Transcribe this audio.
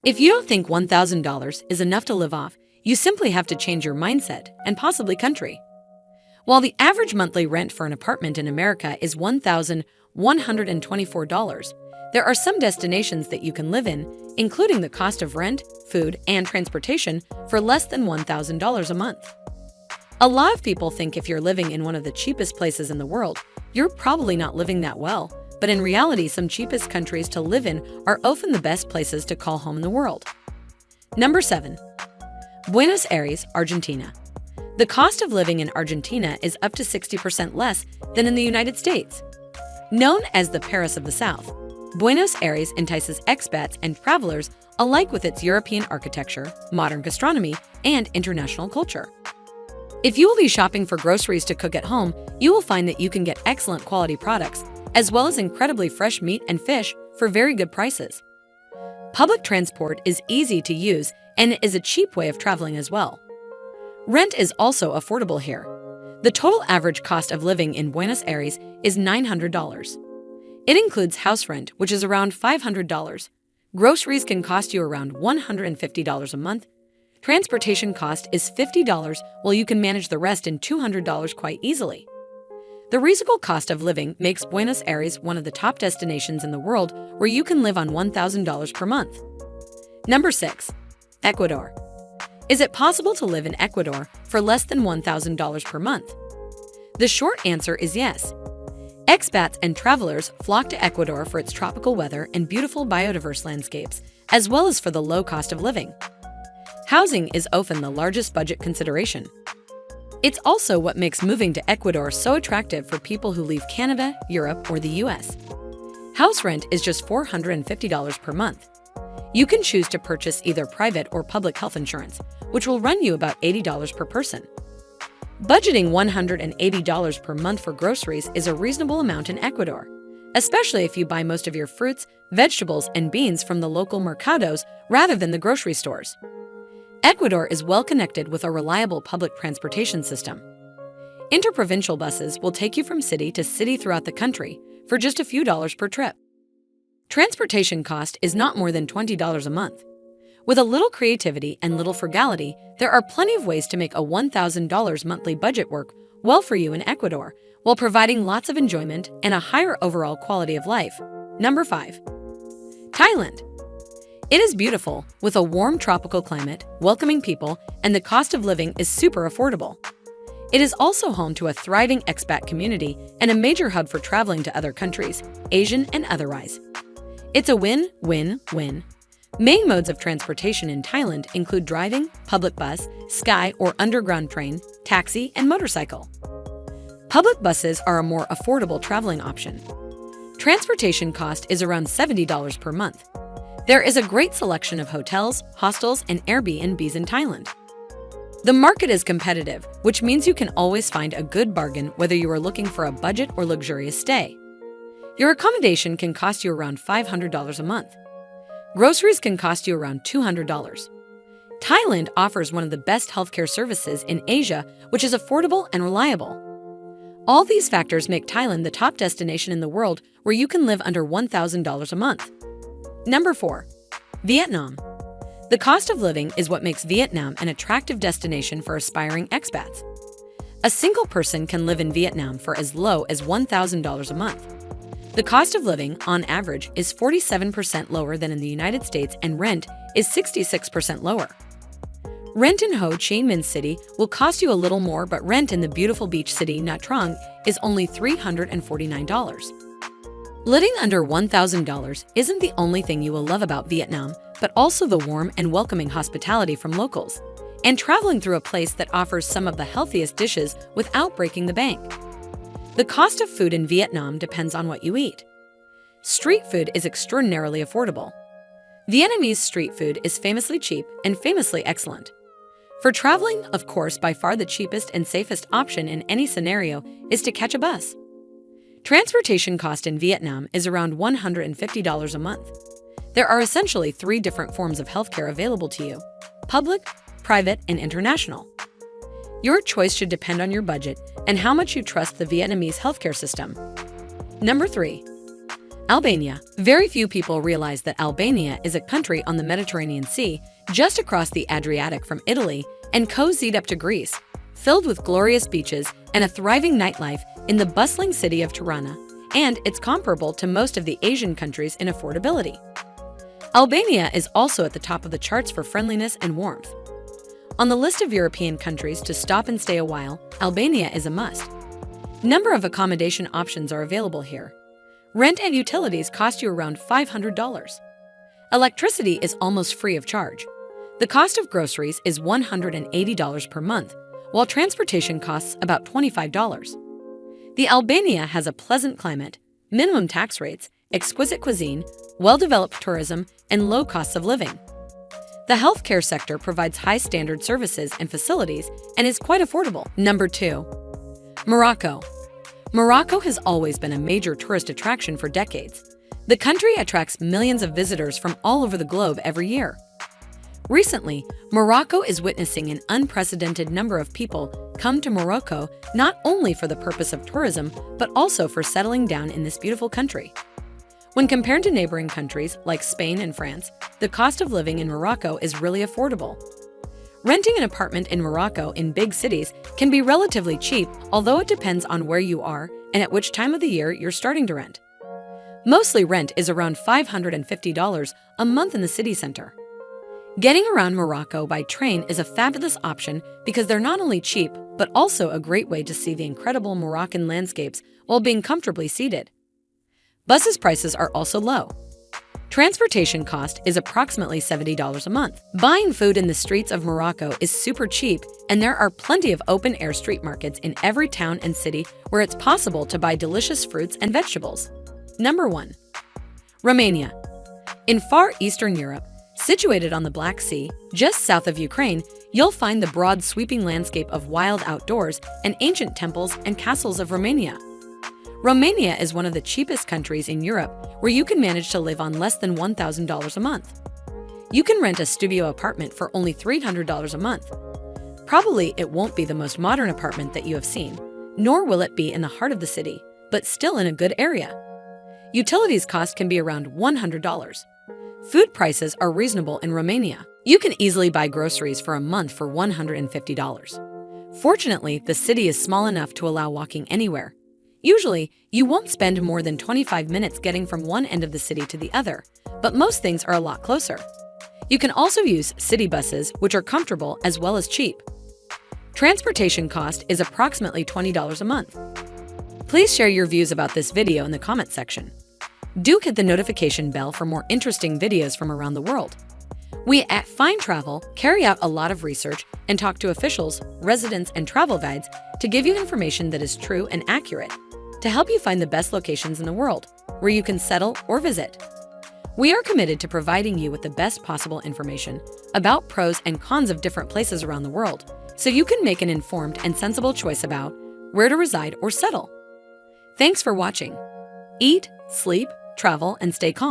If you don't think $1,000 is enough to live off, you simply have to change your mindset and possibly country. While the average monthly rent for an apartment in America is $1,124, there are some destinations that you can live in, including the cost of rent, food, and transportation, for less than $1,000 a month. A lot of people think if you're living in one of the cheapest places in the world, you're probably not living that well, but in reality, some cheapest countries to live in are often the best places to call home in the world. Number 7. Buenos Aires, Argentina. The cost of living in Argentina is up to 60% less than in the United States. Known as the Paris of the South, Buenos Aires entices expats and travelers alike with its European architecture, modern gastronomy, and international culture. If you will be shopping for groceries to cook at home, you will find that you can get excellent quality products, as well as incredibly fresh meat and fish for very good prices. Public transport is easy to use and is a cheap way of traveling as well. Rent is also affordable here. The total average cost of living in Buenos Aires is $900. It includes house rent, which is around $500. Groceries can cost you around $150 a month. Transportation cost is $50, while you can manage the rest in $200 quite easily. The reasonable cost of living makes Buenos Aires one of the top destinations in the world where you can live on $1,000 per month. Number 6. Ecuador. Is it possible to live in Ecuador for less than $1,000 per month? The short answer is yes. Expats and travelers flock to Ecuador for its tropical weather and beautiful biodiverse landscapes, as well as for the low cost of living. Housing is often the largest budget consideration. It's also what makes moving to Ecuador so attractive for people who leave Canada, Europe, or the US. House rent is just $450 per month. You can choose to purchase either private or public health insurance, which will run you about $80 per person. Budgeting $180 per month for groceries is a reasonable amount in Ecuador, especially if you buy most of your fruits, vegetables, and beans from the local mercados rather than the grocery stores. Ecuador is well connected with a reliable public transportation system. Interprovincial buses will take you from city to city throughout the country for just a few dollars per trip. Transportation cost is not more than $20 a month. With a little creativity and little frugality, there are plenty of ways to make a $1,000 monthly budget work well for you in Ecuador, while providing lots of enjoyment and a higher overall quality of life. Number 5. Thailand. It is beautiful, with a warm tropical climate, welcoming people, and the cost of living is super affordable. It is also home to a thriving expat community and a major hub for traveling to other countries, Asian and otherwise. It's a win-win-win. Main modes of transportation in Thailand include driving, public bus, sky or underground train, taxi, and motorcycle. Public buses are a more affordable traveling option. Transportation cost is around $70 per month. There is a great selection of hotels, hostels, and Airbnbs in Thailand. The market is competitive, which means you can always find a good bargain whether you are looking for a budget or luxurious stay. Your accommodation can cost you around $500 a month. Groceries can cost you around $200. Thailand offers one of the best healthcare services in Asia, which is affordable and reliable. All these factors make Thailand the top destination in the world where you can live under $1,000 a month. Number 4. Vietnam. The cost of living is what makes Vietnam an attractive destination for aspiring expats. A single person can live in Vietnam for as low as $1,000 a month. The cost of living, on average, is 47% lower than in the United States, and rent is 66% lower. Rent in Ho Chi Minh City will cost you a little more, but rent in the beautiful beach city Nha Trang is only $349. Living under $1,000 isn't the only thing you will love about Vietnam, but also the warm and welcoming hospitality from locals, and traveling through a place that offers some of the healthiest dishes without breaking the bank. The cost of food in Vietnam depends on what you eat. Street food is extraordinarily affordable. Vietnamese street food is famously cheap and famously excellent. For traveling, of course, by far the cheapest and safest option in any scenario is to catch a bus. Transportation cost in Vietnam is around $150 a month. There are essentially 3 different forms of healthcare available to you: public, private, and international. Your choice should depend on your budget and how much you trust the Vietnamese healthcare system. Number 3. Albania. Very few people realize that Albania is a country on the Mediterranean Sea, just across the Adriatic from Italy and cozied up to Greece, filled with glorious beaches and a thriving nightlife in the bustling city of Tirana, and it's comparable to most of the Asian countries in affordability. Albania is also at the top of the charts for friendliness and warmth. On the list of European countries to stop and stay a while, Albania is a must. Number of accommodation options are available here. Rent and utilities cost you around $500. Electricity is almost free of charge. The cost of groceries is $180 per month, while transportation costs about $25. The Albania has a pleasant climate, minimum tax rates, exquisite cuisine, well-developed tourism, and low costs of living. The healthcare sector provides high-standard services and facilities and is quite affordable. Number 2. Morocco. Morocco has always been a major tourist attraction for decades. The country attracts millions of visitors from all over the globe every year. Recently, Morocco is witnessing an unprecedented number of people come to Morocco not only for the purpose of tourism, but also for settling down in this beautiful country. When compared to neighboring countries like Spain and France, the cost of living in Morocco is really affordable. Renting an apartment in Morocco in big cities can be relatively cheap, although it depends on where you are and at which time of the year you're starting to rent. Mostly rent is around $550 a month in the city center. Getting around Morocco by train is a fabulous option because they're not only cheap, but also a great way to see the incredible Moroccan landscapes while being comfortably seated. Buses prices are also low. Transportation cost is approximately $70 a month. Buying food in the streets of Morocco is super cheap, and there are plenty of open-air street markets in every town and city where it's possible to buy delicious fruits and vegetables. Number 1. Romania. In far Eastern Europe, situated on the Black Sea, just south of Ukraine, you'll find the broad sweeping landscape of wild outdoors and ancient temples and castles of Romania. Romania is one of the cheapest countries in Europe where you can manage to live on less than $1,000 a month. You can rent a studio apartment for only $300 a month. Probably it won't be the most modern apartment that you have seen, nor will it be in the heart of the city, but still in a good area. Utilities cost can be around $100. Food prices are reasonable in Romania. You can easily buy groceries for a month for $150. Fortunately, the city is small enough to allow walking anywhere. Usually, you won't spend more than 25 minutes getting from one end of the city to the other, but most things are a lot closer. You can also use city buses, which are comfortable as well as cheap. Transportation cost is approximately $20 a month. Please share your views about this video in the comment section. Do hit the notification bell for more interesting videos from around the world. We at Find Travel carry out a lot of research and talk to officials, residents, and travel guides to give you information that is true and accurate, to help you find the best locations in the world where you can settle or visit. We are committed to providing you with the best possible information about pros and cons of different places around the world, so you can make an informed and sensible choice about where to reside or settle. Thanks for watching. Eat, sleep, travel, and stay calm.